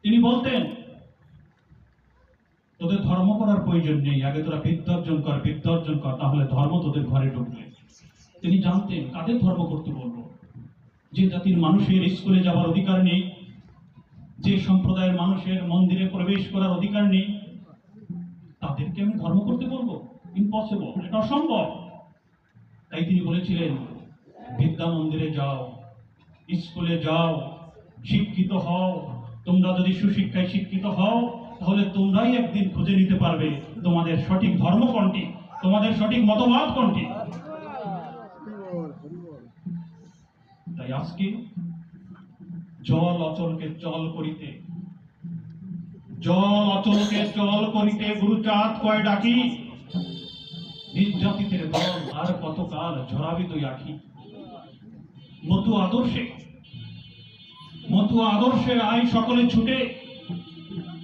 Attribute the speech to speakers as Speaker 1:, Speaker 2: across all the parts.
Speaker 1: তিনি বলতেন, তোদের ধর্ম করার প্রয়োজন নেই, আগে তোরা বিদ্যা অর্জন কর, তাহলে ধর্ম তোদের ঘরে ঢুকবে। তিনি জানতেন কাদের ধর্ম করতে বলবো। যে জাতির মানুষের স্কুলে যাওয়ার অধিকার নেই, যে সম্প্রদায়ের মানুষের মন্দিরে প্রবেশ করার অধিকার নেই, তাদেরকে আমি ধর্ম করতে বলবো? ইম্পসিবল, এটা অসম্ভব। তাই তিনি বলেছিলেন, বিদ্যা মন্দিরে যাও, স্কুলে যাও, শিক্ষিত হও। তোমরা যদি সুশিক্ষায় শিক্ষিত হও, তাহলে তোমরাই একদিন খুঁজে নিতে পারবে তোমাদের সঠিক ধর্ম কোনটি, তোমাদের সঠিক মতবাদ কোনটি। তাই আজকে জল অচলকে চল করিতে, জল অচলকে চল করিতে গুরুচাঁদ কয় ডাকি, নির্যাতিতের দল আর কতকাল ঝরাবি তুই আখি। মতুয়া আদর্শে আই সকলে ছুটে,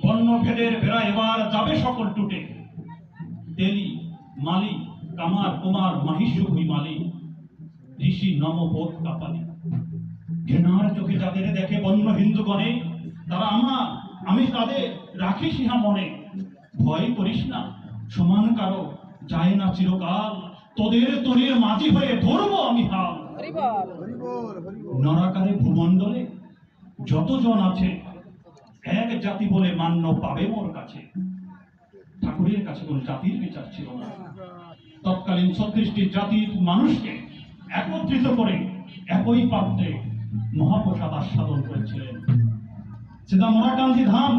Speaker 1: বর্ণভেদের বেড়া এবার যাবে সকল টুটে। তেলি মালি কামার কুমার মাহিষ্য ভুই মালি, ঋষি নমবোধ কাপালি। ঘৃণার চোখে যাদের দেখে বন্য হিন্দুগণে, তারা আমার, আমি তাদের রাখি সিহা মনে। ভয় করিস না, সমান কারো যায় না চিরকাল, তোদের তোরের মাঝি হয়ে ধরবো আমি হাল। নরাকারে ভূমণ্ডলে যতজন আছে, এক জাতি বলে মান্য পাবে মোর কাছে। ঠাকুরের কাছে কোন জাতির বিচার ছিল না। তৎকালীন 36টি জাতির মানুষকে একত্রিত করে একই পাত্রে মহাপ্রসাদ আস্বাদন করেছিলেন। সেটা মোরাকান্তি ধাম,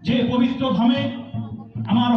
Speaker 1: যে পবিত্র ধামে আমার